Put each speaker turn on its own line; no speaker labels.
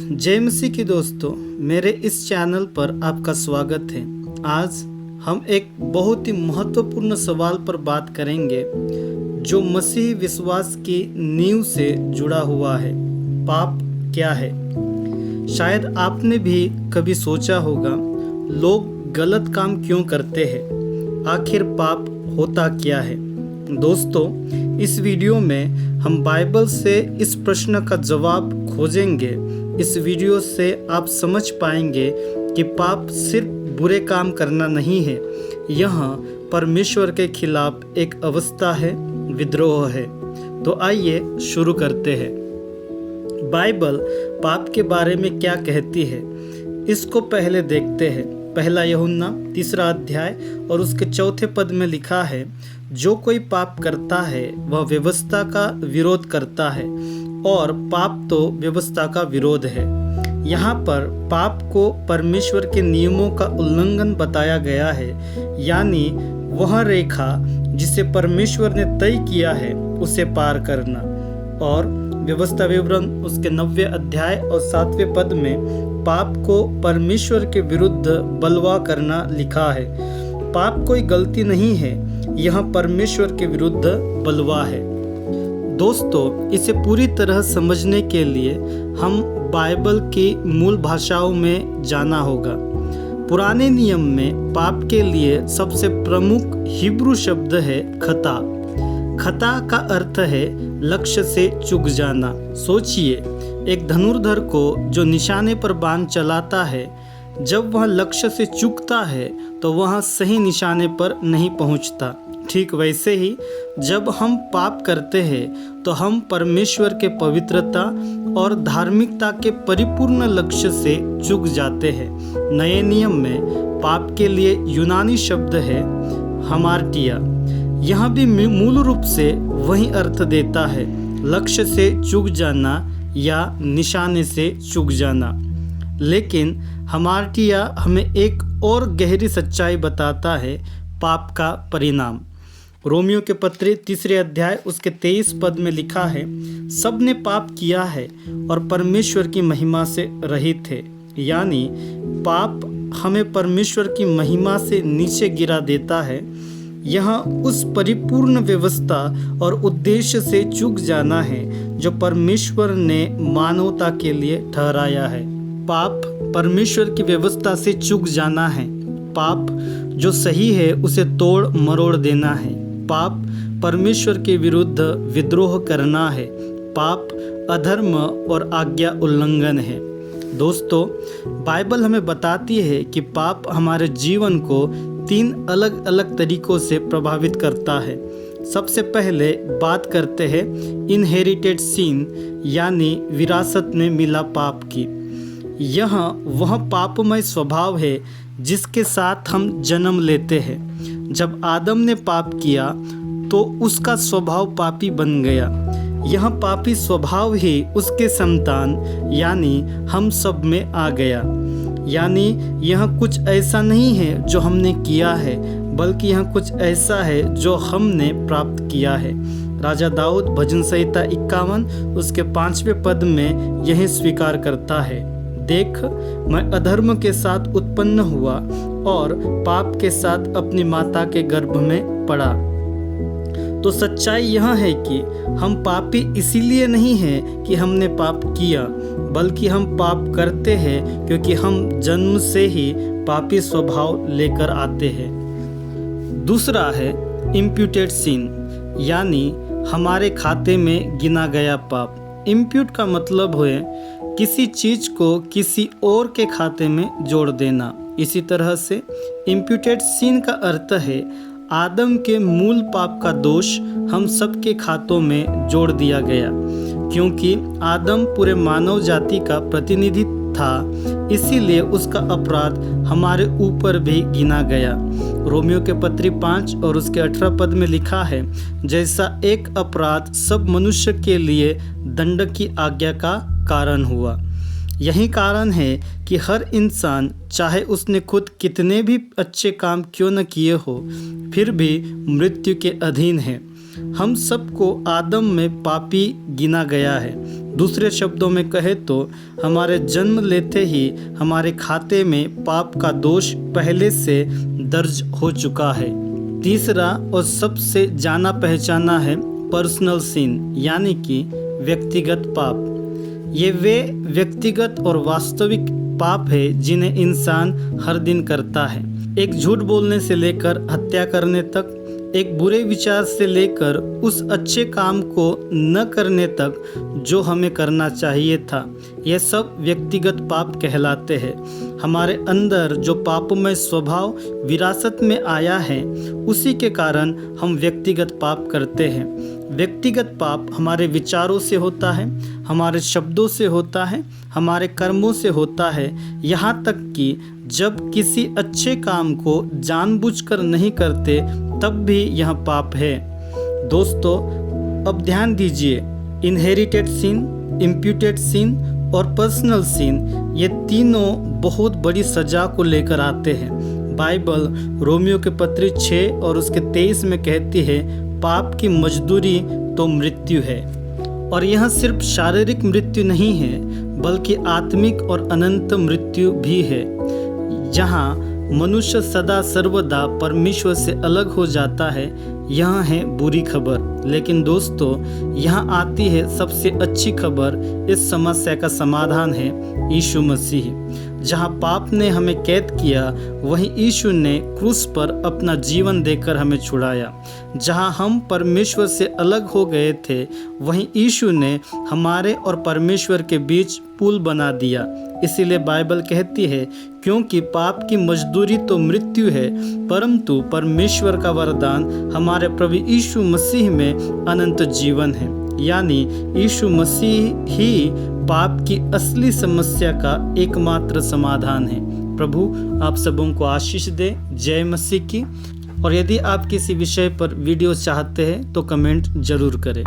जय मसीह की दोस्तों, मेरे इस चैनल पर आपका स्वागत है। आज हम एक बहुत ही महत्वपूर्ण सवाल पर बात करेंगे जो मसीह विश्वास की नींव से जुड़ा हुआ है। पाप क्या है? शायद आपने भी कभी सोचा होगा, लोग गलत काम क्यों करते हैं? आखिर पाप होता क्या है? दोस्तों, इस वीडियो में हम बाइबल से इस प्रश्न का जवाब खोजेंगे। इस वीडियो से आप समझ पाएंगे कि पाप सिर्फ बुरे काम करना नहीं है, यह परमेश्वर के खिलाफ एक अवस्था है, विद्रोह है। तो आइए शुरू करते हैं। बाइबल पाप के बारे में क्या कहती है, इसको पहले देखते हैं। पहला यूहन्ना 3 अध्याय और उसके 4 पद में लिखा है, जो कोई पाप करता है वह व्यवस्था का विरोध करता है, और पाप तो व्यवस्था का विरोध है। यहाँ पर पाप को परमेश्वर के नियमों का उल्लंघन बताया गया है, यानी वह रेखा जिसे परमेश्वर ने तय किया है उसे पार करना। और व्यवस्था विवरण उसके 90 अध्याय और 7वें पद में पाप को परमेश्वर के विरुद्ध बलवा करना लिखा है। पाप कोई गलती नहीं है, यह परमेश्वर के विरुद्ध बलवा है। दोस्तों, इसे पूरी तरह समझने के लिए हम बाइबल की मूल भाषाओं में जाना होगा। पुराने नियम में पाप के लिए सबसे प्रमुख हिब्रू शब्द है खता। खता का अर्थ है लक्ष्य से चूक जाना। सोचिए, एक धनुर्धर को जो निशाने पर बाण चलाता है, जब वह लक्ष्य से चूकता है तो वह सही निशाने पर नहीं पहुंचता। ठीक वैसे ही जब हम पाप करते हैं तो हम परमेश्वर के पवित्रता और धार्मिकता के परिपूर्ण लक्ष्य से चूक जाते हैं। नए नियम में पाप के लिए यूनानी शब्द है हमार्टिया। यह भी मूल रूप से वही अर्थ देता है, लक्ष्य से चूक जाना या निशाने से चूक जाना। लेकिन हमार्टिया हमें एक और गहरी सच्चाई बताता है, पाप का परिणाम। रोमियो के पत्र 3 अध्याय उसके 23 पद में लिखा है, सब ने पाप किया है और परमेश्वर की महिमा से रहित है। यानी पाप हमें परमेश्वर की महिमा से नीचे गिरा देता है। यह उस परिपूर्ण व्यवस्था और उद्देश्य से चूक जाना है जो परमेश्वर ने मानवता के लिए ठहराया है। पाप परमेश्वर की व्यवस्था से चूक जाना है। पाप जो सही है उसे तोड़ मरोड़ देना है। पाप परमेश्वर के विरुद्ध विद्रोह करना है। पाप अधर्म और आज्ञा उल्लंघन है। दोस्तों, बाइबल हमें बताती है कि पाप हमारे जीवन को 3 अलग अलग तरीकों से प्रभावित करता है। सबसे पहले बात करते हैं इनहेरिटेड सिन, यानी विरासत में मिला पाप की। यह वह पापमय स्वभाव है जिसके साथ हम जन्म लेते हैं। जब आदम ने पाप किया तो उसका स्वभाव पापी बन गया। यह पापी स्वभाव ही उसके संतान यानी हम सब में आ गया। यानी यह कुछ ऐसा नहीं है जो हमने किया है, बल्कि यह कुछ ऐसा है जो हमने प्राप्त किया है। राजा दाऊद भजन संहिता 51 उसके 5वें पद में यही स्वीकार करता है, देख, मैं अधर्म के साथ उत्पन्न हुआ और पाप के साथ अपनी माता के गर्भ में पड़ा। तो सच्चाई यह है कि हम पापी इसीलिए नहीं हैं कि हमने पाप किया, बल्कि हम पाप करते हैं क्योंकि हम जन्म से ही पापी स्वभाव लेकर आते हैं। दूसरा है इम्प्यूटेड सिन, यानी हमारे खाते में गिना गया पाप। इम्प्यूट का मतलब है किसी चीज को किसी और के खाते में जोड़ देना। इसी तरह से इम्प्यूटेड सिन का अर्थ है आदम के मूल पाप का दोष हम सबके खातों में जोड़ दिया गया। क्योंकि आदम पूरे मानव जाति का प्रतिनिधि था, इसीलिए उसका अपराध हमारे ऊपर भी गिना गया। रोमियो के पत्री 5 और उसके 18 पद में लिखा है, जैसा एक अपराध सब मनुष्य के लिए दंड की आज्ञा का कारण हुआ। यही कारण है कि हर इंसान, चाहे उसने खुद कितने भी अच्छे काम क्यों न किए हो, फिर भी मृत्यु के अधीन है। हम सबको आदम में पापी गिना गया है। दूसरे शब्दों में कहे तो हमारे जन्म लेते ही हमारे खाते में पाप का दोष पहले से दर्ज हो चुका है। तीसरा और सबसे जाना पहचाना है पर्सनल सिन, यानी कि व्यक्तिगत पाप। ये वे व्यक्तिगत और वास्तविक पाप है जिन्हें इंसान हर दिन करता है। एक झूठ बोलने से लेकर हत्या करने तक, एक बुरे विचार से लेकर उस अच्छे काम को न करने तक जो हमें करना चाहिए था, यह सब व्यक्तिगत पाप कहलाते हैं। हमारे अंदर जो पापमय स्वभाव विरासत में आया है, उसी के कारण हम व्यक्तिगत पाप करते हैं। व्यक्तिगत पाप हमारे विचारों से होता है, हमारे शब्दों से होता है, हमारे कर्मों से होता है, यहाँ तक कि जब किसी अच्छे काम को जानबूझकर नहीं करते तब भी यह पाप है। दोस्तों, अब ध्यान दीजिए, इनहेरिटेड सिन, इम्प्यूटेड सिन और पर्सनल सिन, ये तीनों बहुत बड़ी सजा को लेकर आते हैं। बाइबल रोमियो के पत्री 6 और उसके 23 में कहती है, पाप की मजदूरी तो मृत्यु है। और यह सिर्फ शारीरिक मृत्यु नहीं है, बल्कि आत्मिक और अनंत मृत्यु भी है, जहाँ मनुष्य सदा सर्वदा परमेश्वर से अलग हो जाता है। यह है बुरी खबर। लेकिन दोस्तों, यहाँ आती है सबसे अच्छी खबर। इस समस्या का समाधान है यीशु मसीह। जहाँ पाप ने हमें कैद किया, वहीं यीशु ने क्रूस पर अपना जीवन देकर हमें छुड़ाया। जहाँ हम परमेश्वर से अलग हो गए थे, वहीं यीशु ने हमारे और परमेश्वर के बीच पुल बना दिया। इसीलिए बाइबल कहती है, क्योंकि पाप की मजदूरी तो मृत्यु है, परंतु परमेश्वर का वरदान हमारे प्रभु यीशु मसीह में अनंत जीवन है। यानी यीशु मसीह ही पाप की असली समस्या का एकमात्र समाधान है। प्रभु आप सबों को आशीष दे। जय मसीह की। और यदि आप किसी विषय पर वीडियो चाहते हैं तो कमेंट जरूर करें।